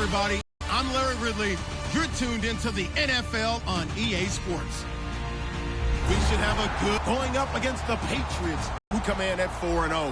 everybody. I'm Larry Ridley. You're tuned into the NFL on EA Sports. We should have a good going up against the Patriots, who come in at 4-0.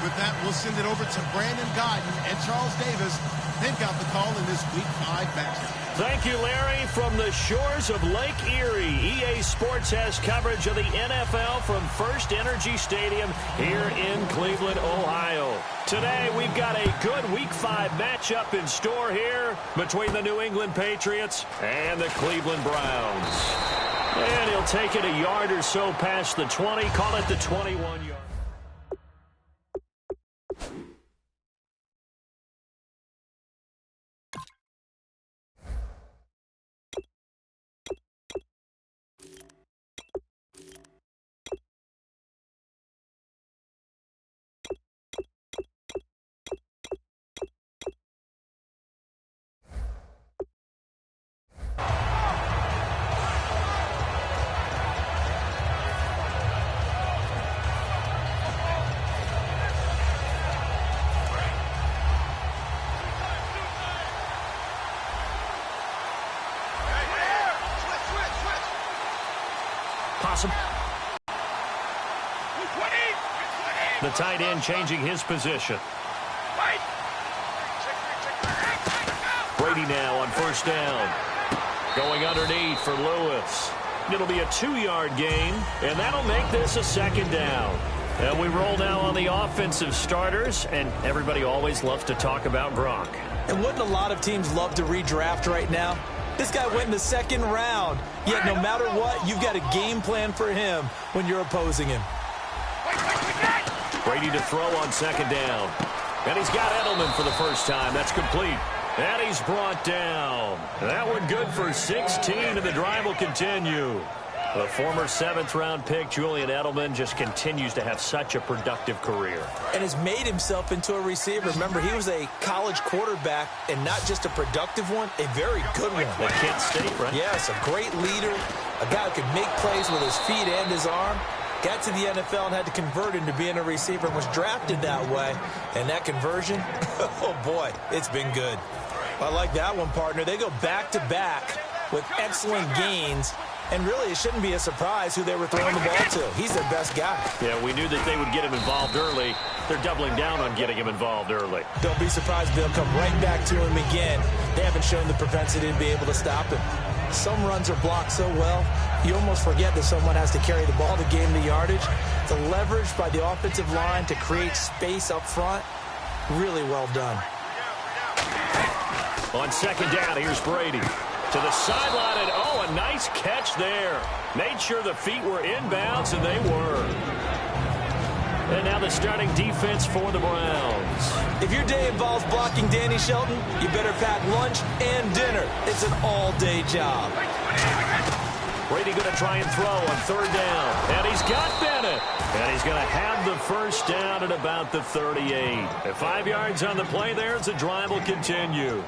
With that, we'll send it over to Brandon Godden and Charles Davis. They've got the call in this Week 5 matchup. Thank you, Larry. From the shores of Lake Erie, EA Sports has coverage of the NFL from First Energy Stadium here in Cleveland, Ohio. Today, we've got a good Week 5 matchup in store here between the New England Patriots and the Cleveland Browns. And he'll take it a yard or so past the 20, call it the 21-yard. The tight end changing his position. Brady now on first down. Going underneath for Lewis. It'll be a 2-yard gain, and that'll make this a second down. And we roll now on the offensive starters, and everybody always loves to talk about Gronk. And wouldn't a lot of teams love to redraft right now? This guy went in the second round. Yet no matter what, you've got a game plan for him when you're opposing him. Brady to throw on second down. And he's got Edelman for the first time. That's complete. And he's brought down. That one good for 16, and the drive will continue. The former 7th-round pick, Julian Edelman, just continues to have such a productive career. And has made himself into a receiver. Remember, he was a college quarterback, and not just a productive one, a very good one. At Kent State, right? Yes, a great leader, a guy who could make plays with his feet and his arm. Got to the NFL and had to convert into being a receiver and was drafted that way. And that conversion, oh boy, it's been good. I like that one, partner. They go back-to-back with excellent gains. And really, it shouldn't be a surprise who they were throwing the ball to. He's their best guy. Yeah, we knew that they would get him involved early. They're doubling down on getting him involved early. Don't be surprised they'll come right back to him again. They haven't shown the propensity to be able to stop him. Some runs are blocked so well, you almost forget that someone has to carry the ball to gain the yardage. The leverage by the offensive line to create space up front, really well done. On second down, here's Brady. To the sideline, and oh, a nice catch there. Made sure the feet were inbounds, and they were. And now the starting defense for the Browns. If your day involves blocking Danny Shelton, you better pack lunch and dinner. It's an all-day job. Brady going to try and throw on third down. And he's got Bennett. And he's going to have the first down at about the 38. At 5 yards on the play there, as the drive will continue.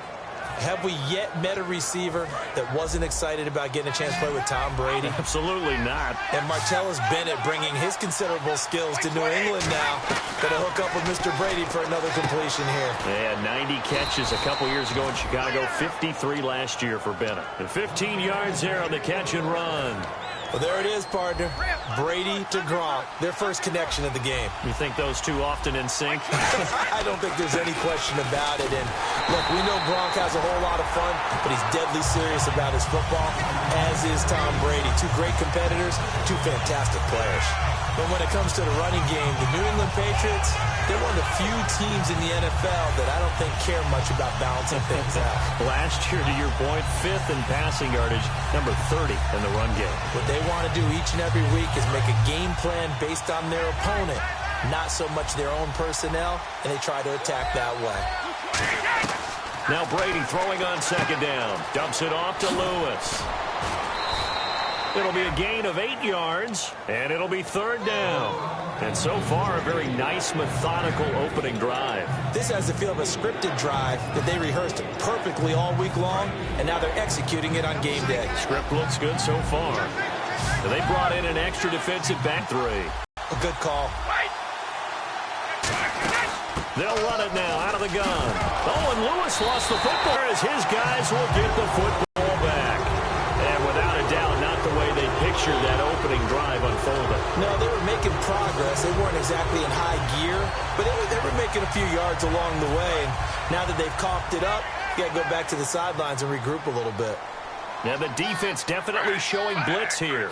Have we yet met a receiver that wasn't excited about getting a chance to play with Tom Brady? Absolutely not. And Martellus Bennett bringing his considerable skills to New England now. Going to hook up with Mr. Brady for another completion here. Yeah, 90 catches a couple years ago in Chicago, 53 last year for Bennett. And 15 yards there on the catch and run. Well, there it is, partner. Brady to Gronk, their first connection of the game. You think those two often in sync? I don't think there's any question about it. And look, we know Gronk has a whole lot of fun, but he's deadly serious about his football, as is Tom Brady. Two great competitors, two fantastic players. But when it comes to the running game, the New England Patriots, they're one of the few teams in the NFL that I don't think care much about balancing things out. Last year, to your point, 5th in passing yardage, number 30 in the run game. What they want to do each and every week is make a game plan based on their opponent, not so much their own personnel, and they try to attack that way. Now Brady throwing on second down. Dumps it off to Lewis. It'll be a gain of 8 yards, and it'll be third down. And so far, a very nice, methodical opening drive. This has the feel of a scripted drive that they rehearsed perfectly all week long, and now they're executing it on game day. Script looks good so far. And they brought in an extra defensive back three. A good call. They'll run it now out of the gun. Oh, and Lewis lost the football as his guys will get the football back. And without a doubt, not the way they pictured that opening drive unfolded. No, they were making progress. They weren't exactly in high gear, but they were making a few yards along the way. And now that they've coughed it up, you got to go back to the sidelines and regroup a little bit. Now the defense definitely showing blitz here.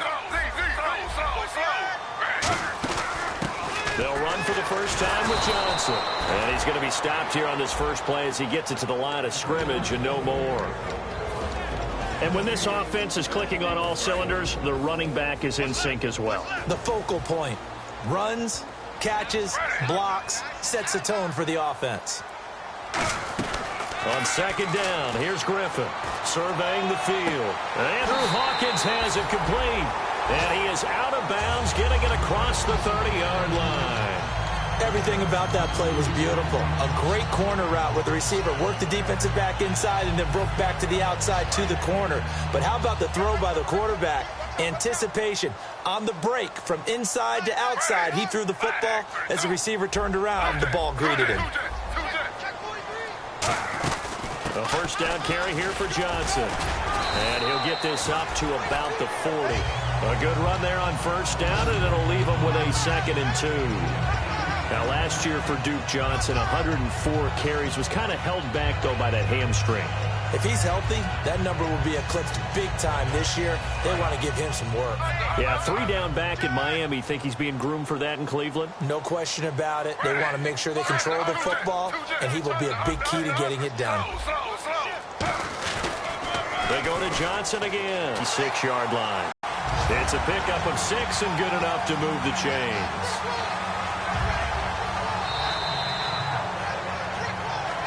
They'll run for the first time with Johnson. And he's going to be stopped here on this first play as he gets it to the line of scrimmage and no more. And when this offense is clicking on all cylinders, the running back is in sync as well. The focal point. Runs, catches, blocks, sets the tone for the offense. On second down, here's Griffin surveying the field. Andrew Hawkins has it complete. And he is out of bounds, getting it across the 30-yard line. Everything about that play was beautiful. A great corner route where the receiver worked the defensive back inside and then broke back to the outside to the corner. But how about the throw by the quarterback? Anticipation on the break from inside to outside. He threw the football. As the receiver turned around, the ball greeted him. A first down carry here for Johnson. And he'll get this up to about the 40. A good run there on first down, and it'll leave him with a 2nd and 2. Now, last year for Duke Johnson, 104 carries, was kind of held back, though, by that hamstring. If he's healthy, that number will be eclipsed big time this year. They want to give him some work. Yeah, 3 down back in Miami. Think he's being groomed for that in Cleveland? No question about it. They want to make sure they control the football, and he will be a big key to getting it done. They go to Johnson again. 6-yard line. It's a pickup of 6 and good enough to move the chains.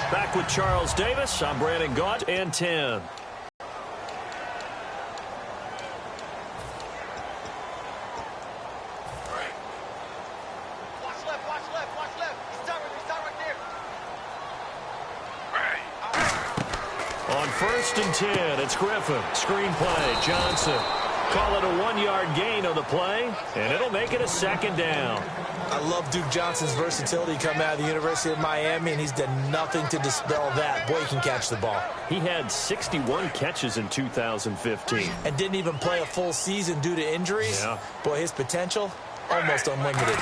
Back with Charles Davis. I'm Brandon Gaunt, and 10. On 1st and 10, it's Griffin. Screen play, Johnson. Call it a 1-yard gain on the play, and it'll make it a 2nd down. I love Duke Johnson's versatility coming out of the University of Miami, and he's done nothing to dispel that. Boy, he can catch the ball. He had 61 catches in 2015. And didn't even play a full season due to injuries. Yeah. Boy, his potential, almost unlimited.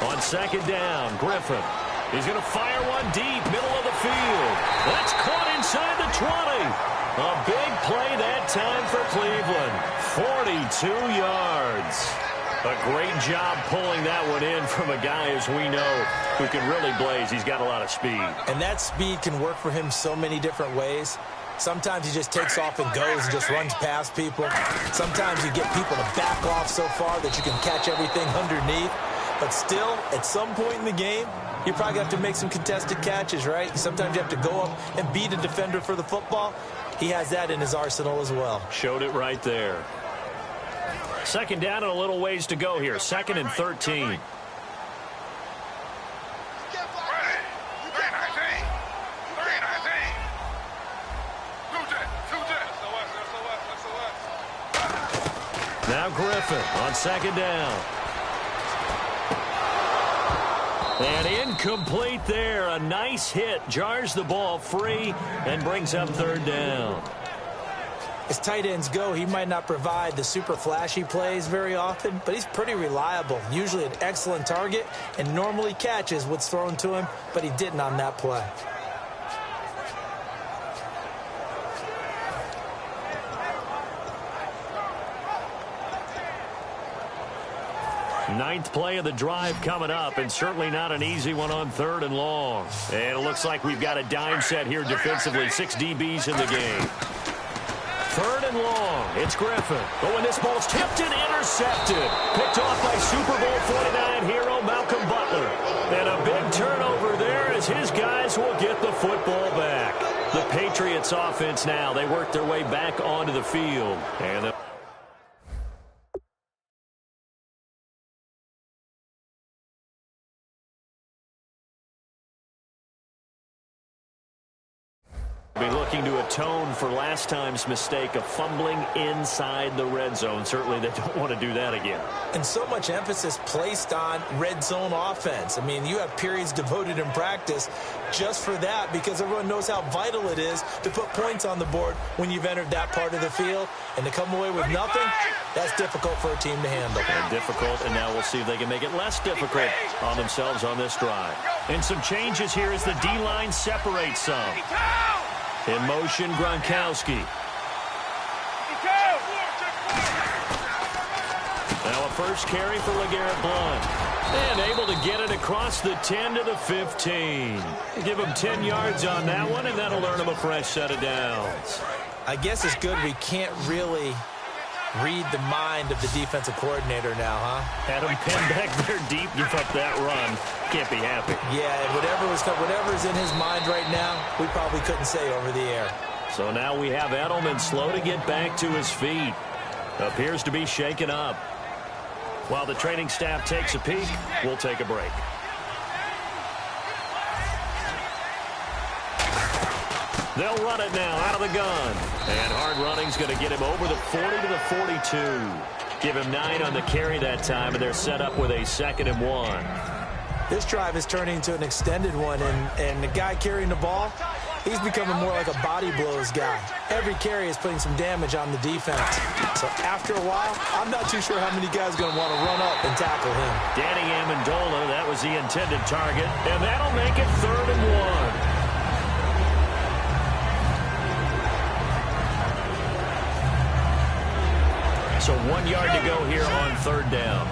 On 2nd down, Griffin. He's going to fire one deep, middle of the field. That's caught inside the 20. A big play that time for Cleveland. 42 yards. A great job pulling that one in from a guy, as we know, who can really blaze. He's got a lot of speed. And that speed can work for him so many different ways. Sometimes he just takes off and goes and just runs past people. Sometimes you get people to back off so far that you can catch everything underneath. But still, at some point in the game, you probably have to make some contested catches, right? Sometimes you have to go up and beat a defender for the football. He has that in his arsenal as well. Showed it right there. 2nd down and a little ways to go here. 2nd and 13. Now Griffin on 2nd down. And incomplete there. A nice hit. Jars the ball free and brings up 3rd down. As tight ends go, he might not provide the super flashy plays very often, but he's pretty reliable. Usually an excellent target and normally catches what's thrown to him, but he didn't on that play. Ninth play of the drive coming up, and certainly not an easy one on 3rd and long. And it looks like we've got a dime set here defensively. 6 DBs in the game. 3rd and long. It's Griffin. But when this ball's tipped and intercepted. Picked off by Super Bowl 49 hero Malcolm Butler. And a big turnover there as his guys will get the football back. The Patriots offense now. They work their way back onto the field. And Be looking to atone for last time's mistake of fumbling inside the red zone. Certainly they don't want to do that again. And so much emphasis placed on red zone offense. I mean, you have periods devoted in practice just for that because everyone knows how vital it is to put points on the board when you've entered that part of the field. And to come away with nothing, that's difficult for a team to handle. And difficult, and now we'll see if they can make it less difficult on themselves on this drive. And some changes here as the D-line separates some. In motion, Gronkowski. Now a first carry for LeGarrette Blount. And able to get it across the 10 to the 15. Give him 10 yards on that one, and that'll earn him a fresh set of downs. I guess it's good we can't really read the mind of the defensive coordinator now, huh? Had him pinned back there deep, give up that run. Can't be happy. Yeah, whatever's in his mind right now, we probably couldn't say over the air. So now we have Edelman slow to get back to his feet. Appears to be shaken up. While the training staff takes a peek, we'll take a break. They'll run it now out of the gun. And hard running's going to get him over the 40 to the 42. Give him 9 on the carry that time, and they're set up with a 2nd and 1. This drive is turning into an extended one, and the guy carrying the ball, he's becoming more like a body blows guy. Every carry is putting some damage on the defense. So after a while, I'm not too sure how many guys are going to want to run up and tackle him. Danny Amendola, that was the intended target, and that'll make it 3rd and 1. So 1 yard to go here on 3rd down.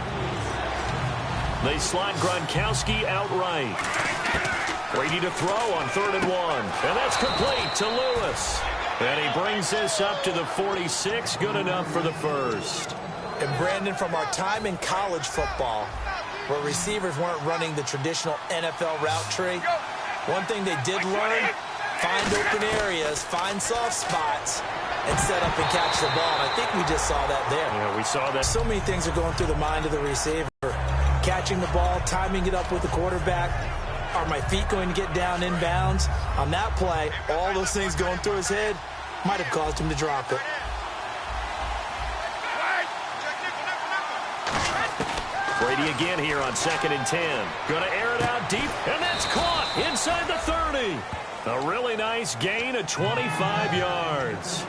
They slide Gronkowski outright. Brady to throw on 3rd and 1. And that's complete to Lewis. And he brings this up to the 46. Good enough for the first. And Brandon, from our time in college football, where receivers weren't running the traditional NFL route tree, one thing they did learn, find open areas, find soft spots, and set up and catch the ball. And I think we just saw that there. Yeah, we saw that. So many things are going through the mind of the receiver. Catching the ball, timing it up with the quarterback. Are my feet going to get down in bounds? On that play, all those things going through his head might have caused him to drop it. Brady again here on 2nd and 10. Going to air it out deep, and that's caught inside the 30. A really nice gain of 25 yards.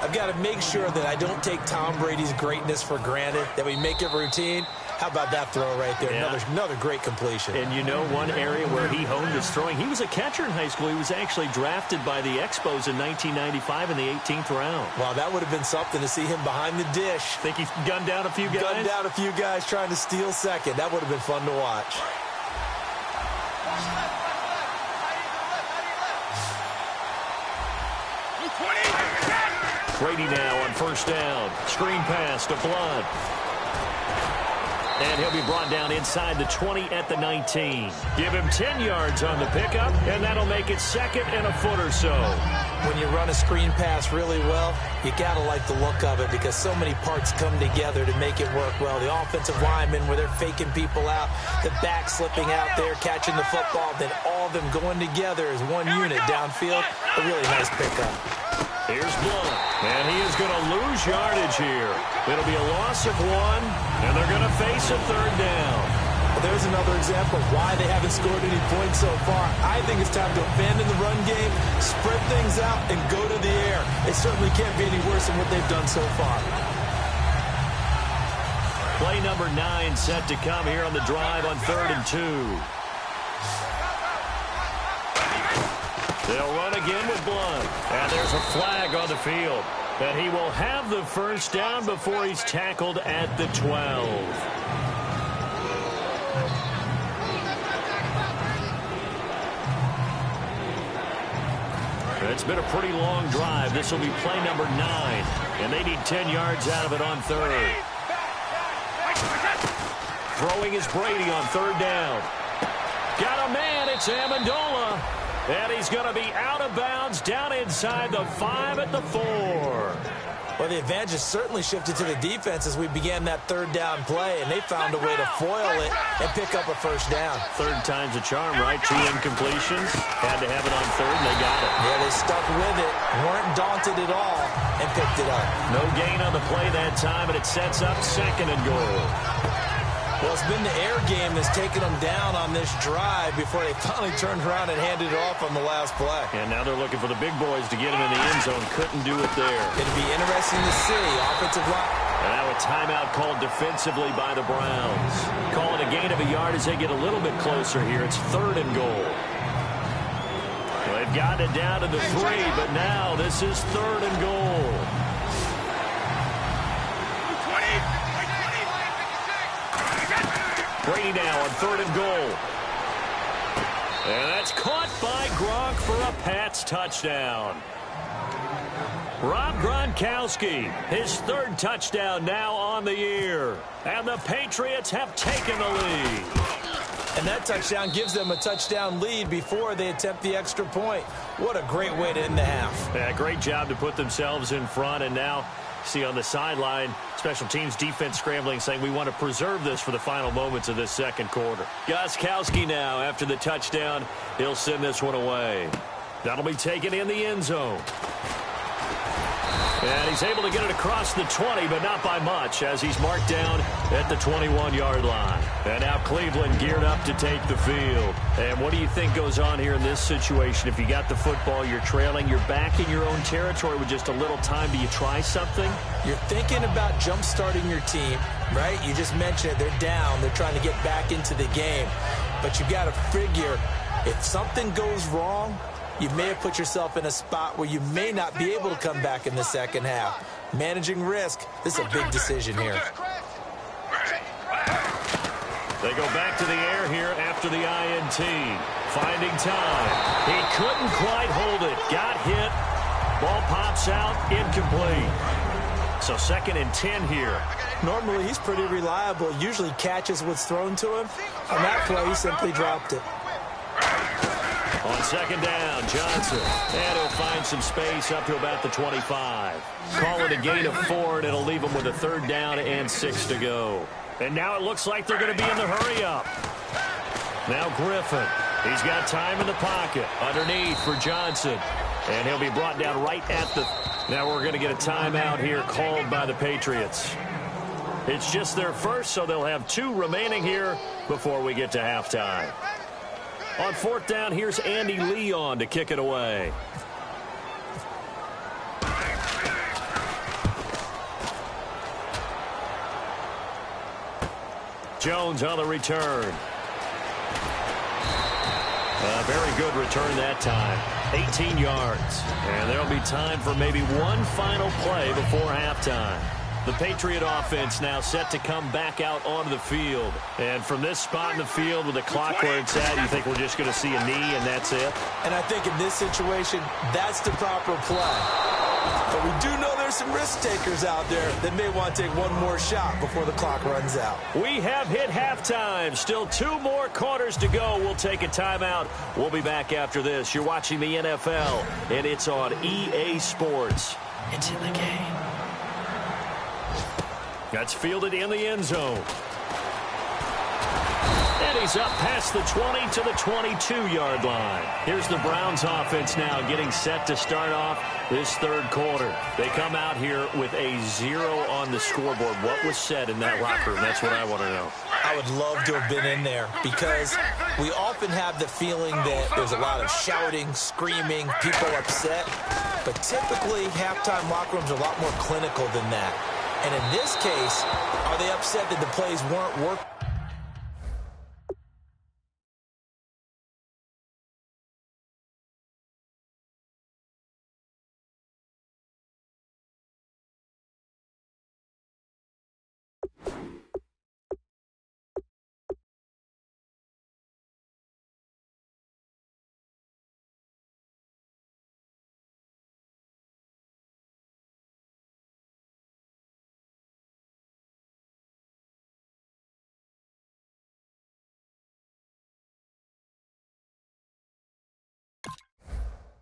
I've got to make sure that I don't take Tom Brady's greatness for granted, that we make it routine. How about that throw right there? Yeah. Another great completion. And you know one area where he honed his throwing, he was a catcher in high school. He was actually drafted by the Expos in 1995 in the 18th round. Wow, that would have been something to see him behind the dish. Think he gunned down a few guys? Gunned down a few guys trying to steal second. That would have been fun to watch. Brady now on 1st down. Screen pass to Blount. And he'll be brought down inside the 20 at the 19. Give him 10 yards on the pickup, and that'll make it 2nd and a foot or so. When you run a screen pass really well, you got to like the look of it because so many parts come together to make it work well. The offensive linemen, where they're faking people out, the back slipping out there, catching the football, then all of them going together as one unit downfield. A really nice pickup. Here's Blount, and he is going to lose yardage here. It'll be a loss of 1, and they're going to face a 3rd down. Well, there's another example of why they haven't scored any points so far. I think it's time to abandon the run game, spread things out, and go to the air. It certainly can't be any worse than what they've done so far. Play number 9 set to come here on the drive on 3rd and 2. They'll run again with Blount. And there's a flag on the field. And he will have the first down before he's tackled at the 12. It's been a pretty long drive. This will be play number 9. And they need 10 yards out of it on 3rd. Throwing is Brady on 3rd down. Got a man. It's Amendola. And he's going to be out of bounds down inside the 5 at the 4. Well, the advantage has certainly shifted to the defense as we began that third down play, and they found a way to foil it and pick up a first down. Third time's a charm, right? 2 incompletions. Had to have it on third, and they got it. Yeah, they stuck with it, weren't daunted at all, and picked it up. No gain on the play that time, and it sets up 2nd and goal. Well, it's been the air game that's taken them down on this drive before they finally turned around and handed it off on the last play. And now they're looking for the big boys to get him in the end zone. Couldn't do it there. It'll be interesting to see. Offensive line. And now a timeout called defensively by the Browns. Calling a gain of a yard as they get a little bit closer here. It's 3rd and goal. Well, they've gotten it down to the 3, but now this is 3rd and goal. Brady now on 3rd and goal. And that's caught by Gronk for a Pats touchdown. Rob Gronkowski, his 3rd touchdown now on the year. And the Patriots have taken the lead. And that touchdown gives them a touchdown lead before they attempt the extra point. What a great way to end the half. Yeah, great job to put themselves in front, and now see on the sideline, special teams defense scrambling, saying we want to preserve this for the final moments of this 2nd quarter. Gostkowski now, after the touchdown, he'll send this one away. That'll be taken in the end zone. And he's able to get it across the 20, but not by much, as he's marked down at the 21-yard line. And now Cleveland geared up to take the field. And what do you think goes on here in this situation? If you got the football, you're trailing, you're back in your own territory with just a little time. Do you try something? You're thinking about jump-starting your team, right? You just mentioned it. They're down. They're trying to get back into the game. But you got to figure, if something goes wrong, you may have put yourself in a spot where you may not be able to come back in the 2nd half. Managing risk, this is a big decision here. They go back to the air here after the INT. Finding time. He couldn't quite hold it. Got hit. Ball pops out. Incomplete. So 2nd and 10 here. Normally, he's pretty reliable. Usually catches what's thrown to him. On that play, he simply dropped it. On 2nd down, Johnson. And he'll find some space up to about the 25. Call it a gain of 4, and it'll leave him with a 3rd down and 6 to go. And now it looks like they're going to be in the hurry-up. Now Griffin. He's got time in the pocket. Underneath for Johnson. And he'll be brought down right at the... Now we're going to get a timeout here called by the Patriots. It's just their first, so they'll have 2 remaining here before we get to halftime. On 4th down, here's Andy Leon to kick it away. Jones on the return. A very good return that time. 18 yards. And there'll be time for maybe one final play before halftime. The Patriot offense now set to come back out onto the field. And from this spot in the field with the clock where it's at, you think we're just going to see a knee and that's it? And I think in this situation, that's the proper play. But we do know there's some risk takers out there that may want to take one more shot before the clock runs out. We have hit halftime. Still 2 more quarters to go. We'll take a timeout. We'll be back after this. You're watching the NFL, and it's on EA Sports. It's in the game. That's fielded in the end zone. And he's up past the 20 to the 22-yard line. Here's the Browns offense now getting set to start off this 3rd quarter. They come out here with a 0 on the scoreboard. What was said in that locker room? That's what I want to know. I would love to have been in there because we often have the feeling that there's a lot of shouting, screaming, people upset. But typically, halftime locker rooms are a lot more clinical than that. And in this case, are they upset that the plays weren't working?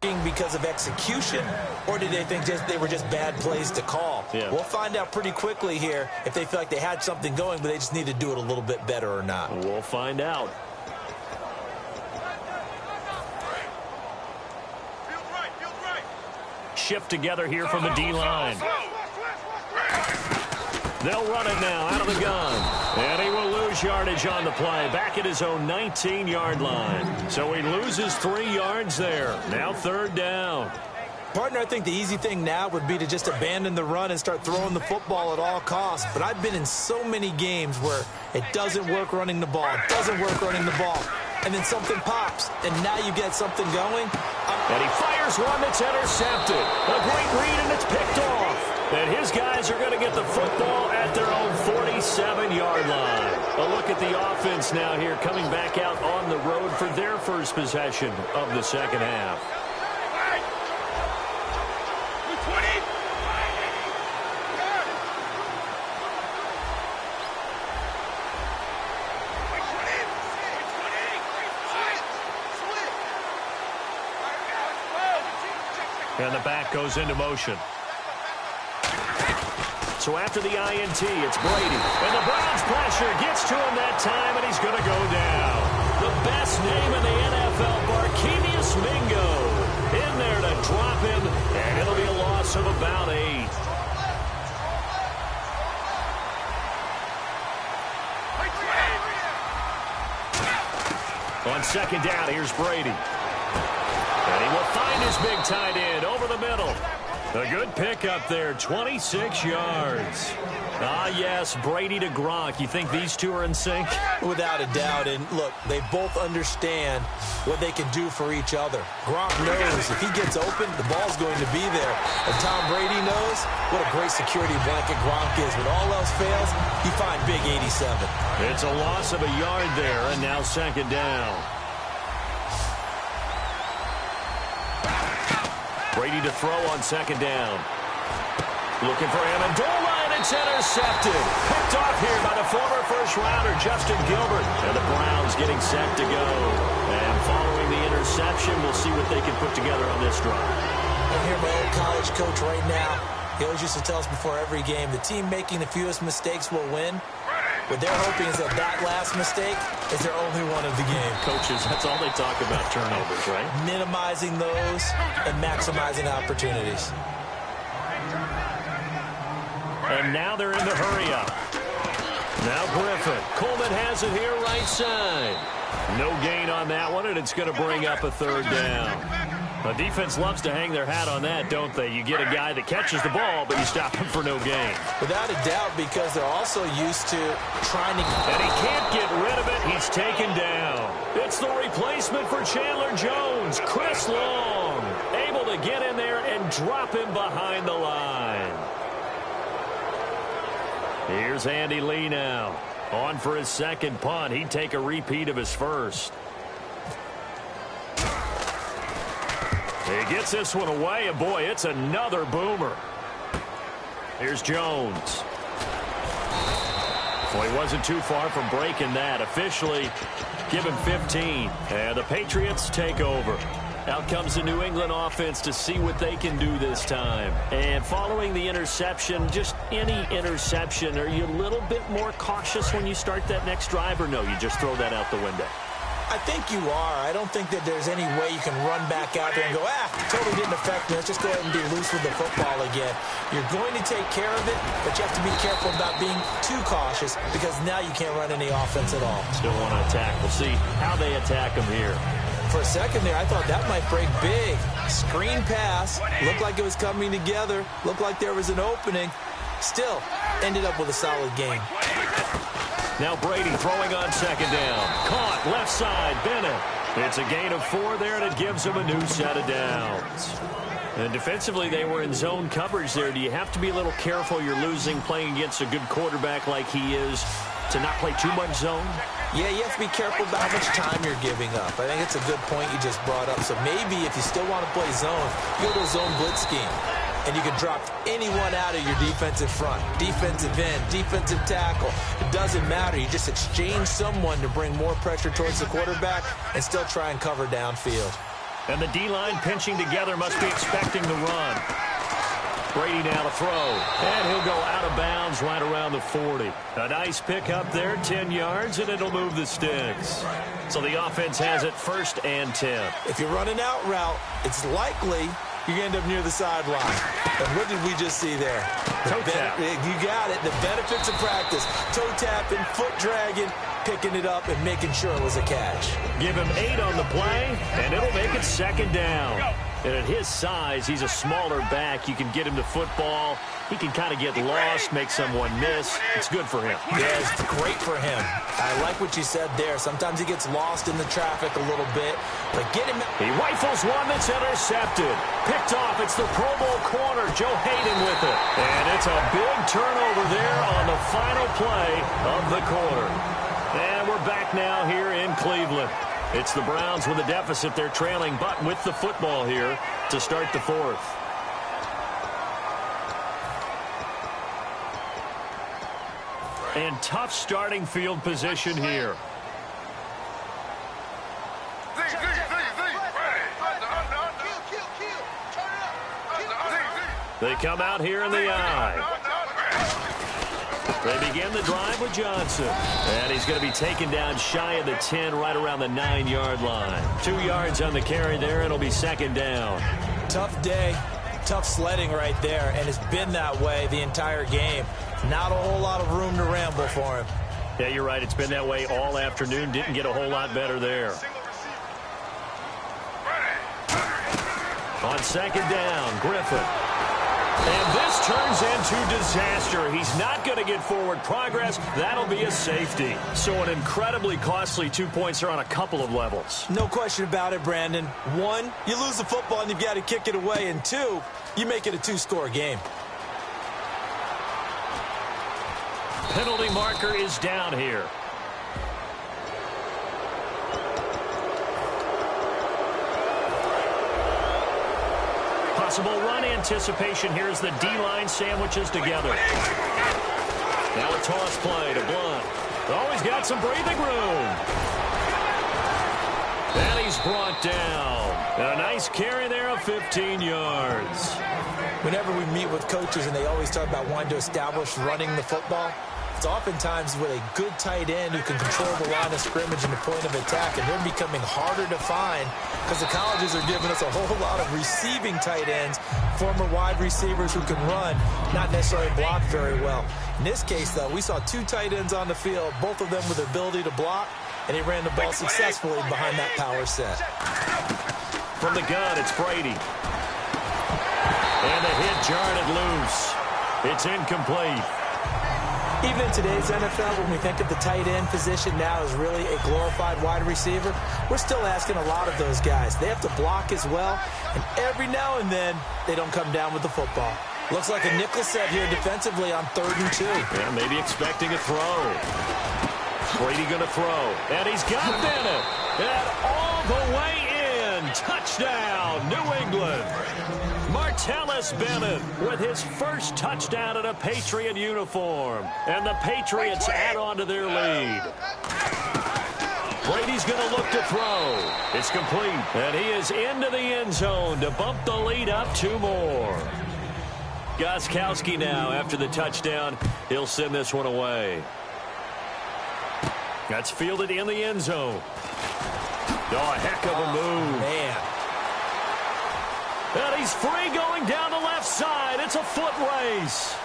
because of execution, or did they think they were just bad plays to call? Yeah. We'll find out pretty quickly here if they feel like they had something going, but they just need to do it a little bit better or not. We'll find out. Shift together here from the D-line. They'll run it now out of the gun. And he will lose yardage on the play. Back at his own 19-yard line. So he loses 3 yards there. Now 3rd down. Partner, I think the easy thing now would be to just abandon the run and start throwing the football at all costs. But I've been in so many games where it doesn't work running the ball. It doesn't work running the ball. And then something pops, and now you get something going. And he fires one that's intercepted. A great read, and it's picked off. And his guys are going to get the football at their own 47-yard line. A look at the offense now here, coming back out on the road for their first possession of the second half. And the back goes into motion. So after the INT, it's Brady. And the Browns pressure gets to him that time, and he's going to go down. The best name in the NFL, Barkevius Mingo, in there to drop him, and it'll be a loss of about 8. On second down, here's Brady. And he will find his big tight end over the middle. A good pickup there, 26 yards. Ah, yes, Brady to Gronk. You think these two are in sync? Without a doubt. And, look, they both understand what they can do for each other. Gronk knows if he gets open, the ball's going to be there. And Tom Brady knows what a great security blanket Gronk is. When all else fails, you find big 87. It's a loss of a yard there, and now second down. Brady to throw on second down. Looking for Amendola, and it's intercepted. Picked off here by the former first-rounder, Justin Gilbert. And the Browns getting set to go. And following the interception, we'll see what they can put together on this drive. I hear my old college coach right now. He always used to tell us before every game, the team making the fewest mistakes will win. What they're hoping is that last mistake is their only one of the game. Coaches, that's all they talk about, turnovers, right? Minimizing those and maximizing opportunities. And now they're in the hurry-up. Now Griffin. Coleman has it here right side. No gain on that one, and it's going to bring up a 3rd down. The defense loves to hang their hat on that, don't they? You get a guy that catches the ball, but you stop him for no gain. Without a doubt, because they're also used to trying to... And he can't get rid of it. He's taken down. It's the replacement for Chandler Jones, Chris Long. Able to get in there and drop him behind the line. Here's Andy Lee now. On for his second punt. He'd take a repeat of his first. He gets this one away, and boy, it's another boomer. Here's Jones. Well, he wasn't too far from breaking that. Officially, give him 15. And the Patriots take over. Out comes the New England offense to see what they can do this time. And following the interception, just any interception, are you a little bit more cautious when you start that next drive, or no, you just throw that out the window? I think you are. I don't think that there's any way you can run back out there and go, totally didn't affect me. Let's just go ahead and be loose with the football again. You're going to take care of it, but you have to be careful about being too cautious because now you can't run any offense at all. Still want to attack. We'll see how they attack him here. For a second there, I thought that might break big. Screen pass. Looked like it was coming together. Looked like there was an opening. Still, ended up with a solid game. Now Brady throwing on second down. Caught left side, Bennett. It's a gain of 4 there, and it gives him a new set of downs. And defensively, they were in zone coverage there. Do you have to be a little careful? You're losing playing against a good quarterback like he is to not play too much zone? Yeah, you have to be careful about how much time you're giving up. I think it's a good point you just brought up. So maybe if you still want to play zone, go to a zone blitz scheme. And you can drop anyone out of your defensive front, defensive end, defensive tackle. It doesn't matter. You just exchange someone to bring more pressure towards the quarterback and still try and cover downfield. And the D-line pinching together must be expecting the run. Brady now to throw. And he'll go out of bounds right around the 40. A nice pick up there, 10 yards, and it'll move the sticks. So the offense has it 1st and 10. If you run an out route, it's likely you're going to end up near the sideline. And what did we just see there? Toe tap. You got it. The benefits of practice. Toe tapping, foot dragging, picking it up, and making sure it was a catch. Give him 8 on the play, and it'll make it 2nd down. And at his size, he's a smaller back. You can get him to football. He can kind of get lost, make someone miss. It's good for him. Yeah, it's great for him. I like what you said there. Sometimes he gets lost in the traffic a little bit, but get him. He rifles one that's intercepted. Picked off. It's the Pro Bowl corner, Joe Hayden with it. And it's a big turnover there on the final play of the quarter. And we're back now here in Cleveland. It's the Browns with a deficit. They're trailing, but with the football here to start the 4th. And tough starting field position here. They come out here in the eye. They begin the drive with Johnson. And he's going to be taken down shy of the 10, right around the 9-yard line. 2 yards on the carry there, and it'll be 2nd down. Tough day, tough sledding right there, and it's been that way the entire game. Not a whole lot of room to ramble for him. Yeah, you're right. It's been that way all afternoon. Didn't get a whole lot better there. On 2nd down, Griffin. And this turns into disaster. He's not going to get forward progress. That'll be a safety. So an incredibly costly 2 points there on a couple of levels. No question about it, Brandon. 1, you lose the football and you've got to kick it away. And 2, you make it a 2-score game. Penalty marker is down here. Possible run anticipation. Here's the D-line sandwiches together. Now a toss play to Blunt. Oh, he's got some breathing room. And he's brought down. A nice carry there of 15 yards. Whenever we meet with coaches and they always talk about wanting to establish running the football, it's oftentimes with a good tight end who can control the line of scrimmage and the point of attack, and they're becoming harder to find because the colleges are giving us a whole lot of receiving tight ends, former wide receivers who can run, not necessarily block very well. In this case, though, we saw 2 tight ends on the field, both of them with the ability to block, and he ran the ball successfully behind that power set. From the gun, it's Brady. And the hit jarred it loose. It's incomplete. Even in today's NFL, when we think of the tight end position now as really a glorified wide receiver, we're still asking a lot of those guys. They have to block as well, and every now and then, they don't come down with the football. Looks like a nickel set here defensively on 3rd and 2. Yeah, maybe expecting a throw. Brady going to throw, and he's got Bennett. And all the way in. Touchdown, New England. Martellus Bennett with his first touchdown in a Patriot uniform. And the Patriots add on to their lead. Brady's going to look to throw. It's complete. And he is into the end zone to bump the lead up 2 more. Gostkowski now after the touchdown. He'll send this one away. That's fielded in the end zone. Oh, a heck of a move. Man. And he's free going down the left side. It's a foot race.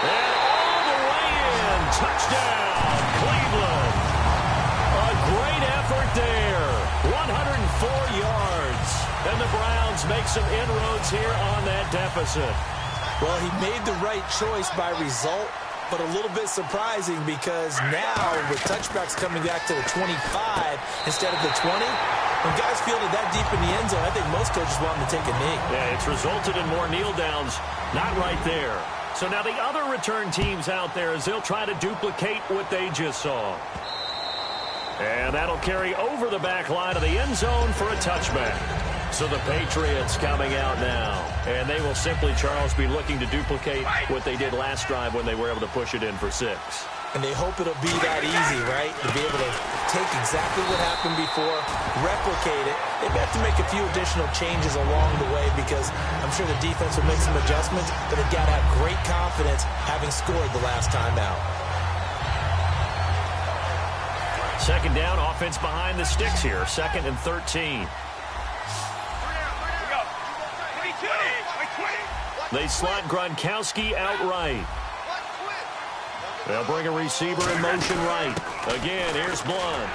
And all the way in. Touchdown, Cleveland. A great effort there. 104 yards. And the Browns make some inroads here on that deficit. Well, he made the right choice by result, but a little bit surprising because now with touchbacks coming back to the 25 instead of the 20, when guys fielded that deep in the end zone, I think most coaches want them to take a knee. Yeah, it's resulted in more kneel downs. Not right there. So now the other return teams out there as they'll try to duplicate what they just saw. And that'll carry over the back line of the end zone for a touchback. So the Patriots coming out now. And they will simply, Charles, be looking to duplicate what they did last drive when they were able to push it in for 6. And they hope it'll be that easy, right? To be able to take exactly what happened before, replicate it. They may have to make a few additional changes along the way because I'm sure the defense will make some adjustments, but they've got to have great confidence having scored the last time out. Second down, offense behind the sticks here. 2nd and 13. They slot Gronkowski outright. They'll bring a receiver in motion right. Again, here's Blunt.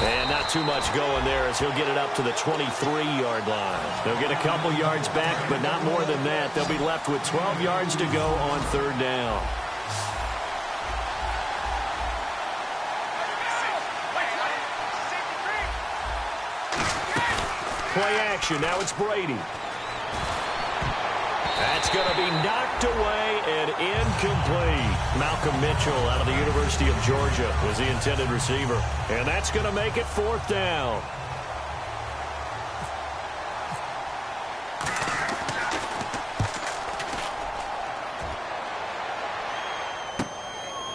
And not too much going there as he'll get it up to the 23-yard line. They'll get a couple yards back, but not more than that. They'll be left with 12 yards to go on 3rd down. Play action. Now it's Brady. That's going to be knocked away and incomplete. Malcolm Mitchell out of the University of Georgia was the intended receiver. And that's going to make it 4th down.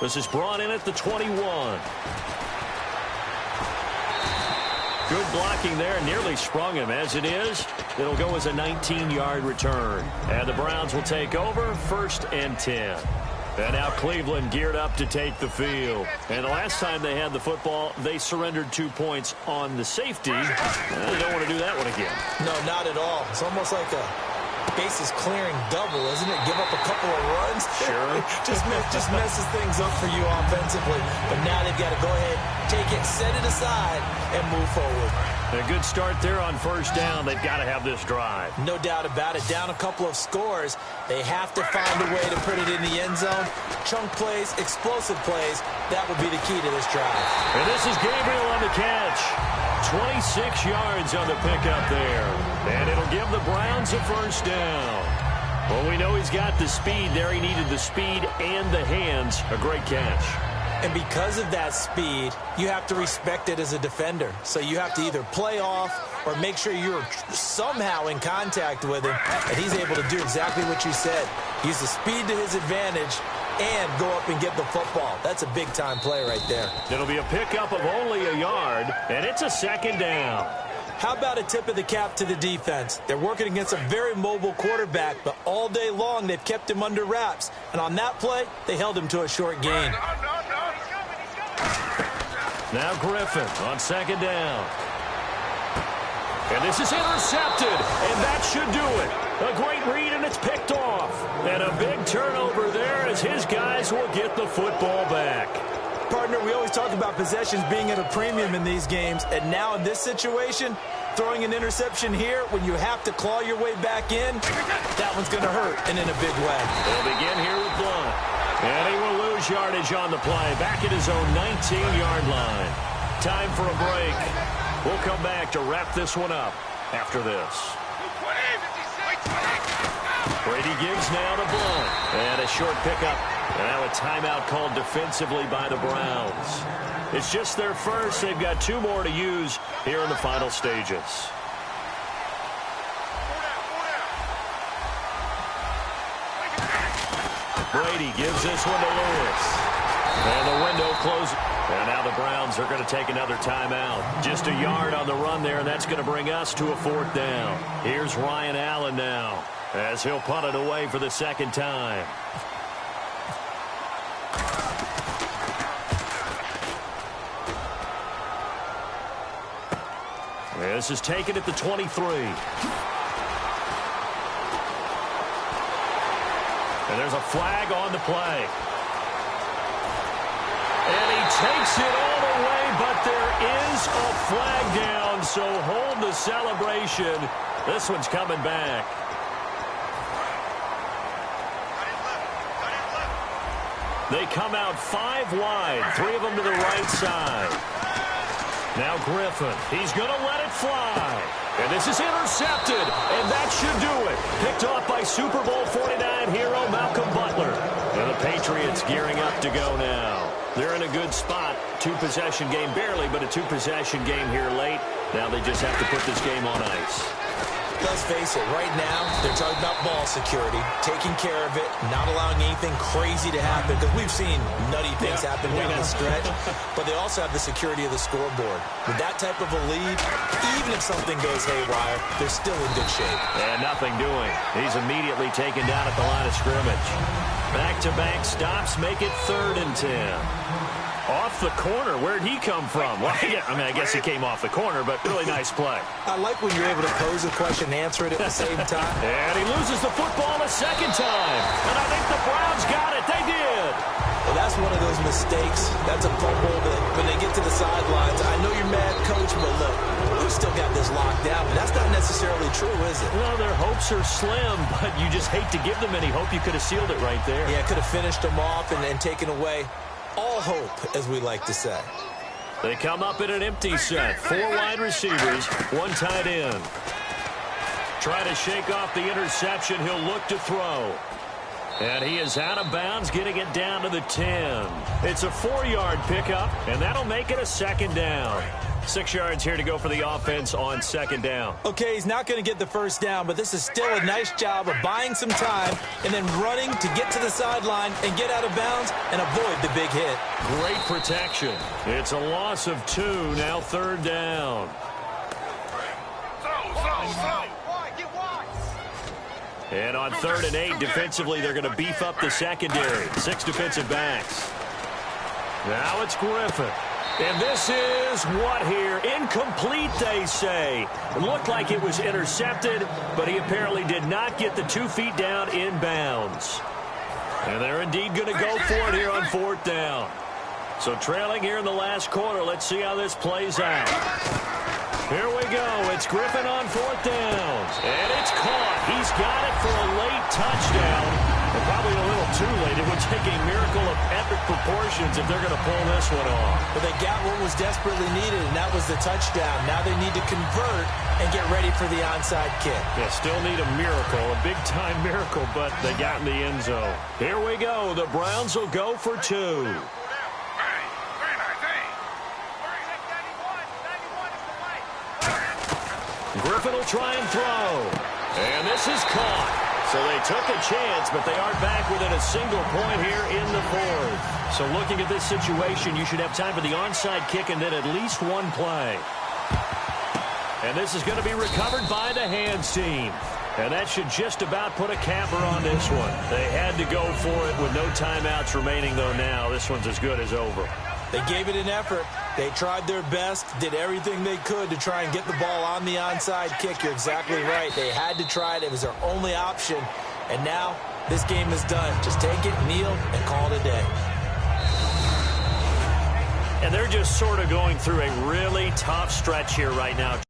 This is brought in at the 21. Good blocking there, nearly sprung him. As it is, it'll go as a 19-yard return. And the Browns will take over, 1st and 10. And now Cleveland geared up to take the field. And the last time they had the football, they surrendered 2 points on the safety. They don't want to do that one again. No, not at all. It's almost like a bases clearing double, isn't it? Give up a couple of runs. Sure. just messes things up for you offensively. But now they've got to go ahead, take it, set it aside, and move forward. A good start there on 1st down. They've got to have this drive. No doubt about it. Down a couple of scores. They have to find a way to put it in the end zone. Chunk plays, explosive plays. That will be the key to this drive. And this is Gabriel on the catch. 26 yards on the pickup there. And it'll give the Browns a 1st down. Well, we know he's got the speed there. He needed the speed and the hands. A great catch. And because of that speed, you have to respect it as a defender. So you have to either play off or make sure you're somehow in contact with him. And he's able to do exactly what you said. Use the speed to his advantage and go up and get the football. That's a big-time play right there. It'll be a pickup of only a yard, and it's a 2nd down. How about a tip of the cap to the defense? They're working against a very mobile quarterback, but all day long they've kept him under wraps. And on that play, they held him to a short gain. Now Griffin on 2nd down. And this is intercepted, and that should do it. A great read, and it's picked off. And a big turnover there as his guys will get the football back. Partner, we always talk about possessions being at a premium in these games, and now in this situation, throwing an interception here when you have to claw your way back in, that one's going to hurt, and in a big way. They'll begin here with Blunt. And he will lose yardage on the play, back at his own 19-yard line. Time for a break. We'll come back to wrap this one up after this. Brady gives now to Blunt. And a short pickup. And now a timeout called defensively by the Browns. It's just their first. They've got 2 more to use here in the final stages. Brady gives this one to Lewis. And the window closes. And now the Browns are going to take another timeout. Just a yard on the run there, and that's going to bring us to a 4th down. Here's Ryan Allen now as he'll punt it away for the 2nd time. This is taken at the 23. And there's a flag on the play. And he takes it all the way, but there is a flag down, so hold the celebration. This one's coming back. They come out 5 wide, 3 of them to the right side. Now Griffin, he's going to let it fly. And this is intercepted, and that should do it. Picked off by Super Bowl 49 hero Malcolm Butler. And the Patriots gearing up to go now. They're in a good spot. 2-possession game, barely, but a 2-possession game here late. Now they just have to put this game on ice. Let's face it, right now, they're talking about ball security, taking care of it, not allowing anything crazy to happen, because we've seen nutty things happen down the stretch, but they also have the security of the scoreboard. With that type of a lead, even if something goes haywire, they're still in good shape. And nothing doing. He's immediately taken down at the line of scrimmage. Back-to-back stops make it 3rd and 10. Off the corner. Where'd he come from? Well, I guess he came off the corner, but really nice play. I like when you're able to pose a question and answer it at the same time. And he loses the football a second time. And I think the Browns got it. They did. Well, that's one of those mistakes. That's a fumble that when they get to the sidelines, I know you're mad, Coach, but look, we've still got this locked down. But that's not necessarily true, is it? Well, their hopes are slim, but you just hate to give them any hope. You could have sealed it right there. Yeah, could have finished them off and taken away all hope, as we like to say. They come up in an empty set. 4 wide receivers, 1 tight end. Try to shake off the interception. He'll look to throw. And he is out of bounds, getting it down to the 10. It's a 4-yard pickup, and that'll make it a 2nd down. 6 yards here to go for the offense on 2nd down. Okay, he's not going to get the 1st down, but this is still a nice job of buying some time and then running to get to the sideline and get out of bounds and avoid the big hit. Great protection. It's a loss of 2, now 3rd down. And on 3rd and 8, defensively, they're going to beef up the secondary. 6 defensive backs. Now it's Griffin. And this is what here? Incomplete, they say. It looked like it was intercepted, but he apparently did not get the 2 feet down in bounds. And they're indeed going to go for it here on 4th down. So trailing here in the last quarter. Let's see how this plays out. Here we go. It's Griffin on 4th down. And it's caught. He's got it for a late touchdown. And probably a little too late. It would take a miracle of epic proportions if they're going to pull this one off. But they got what was desperately needed, and that was the touchdown. Now they need to convert and get ready for the onside kick. Yeah, still need a miracle, a big-time miracle, but they got in the end zone. Here we go. The Browns will go for 2. Griffin will try and throw. And this is caught. So they took a chance, but they are back within a single point here in the 4th. So looking at this situation, you should have time for the onside kick and then at least 1 play. And this is going to be recovered by the hands team. And that should just about put a capper on this one. They had to go for it with no timeouts remaining, though now. This one's as good as over. They gave it an effort. They tried their best, did everything they could to try and get the ball on the onside kick. You're exactly right. They had to try it. It was their only option. And now this game is done. Just take it, kneel, and call it a day. And they're just sort of going through a really tough stretch here right now.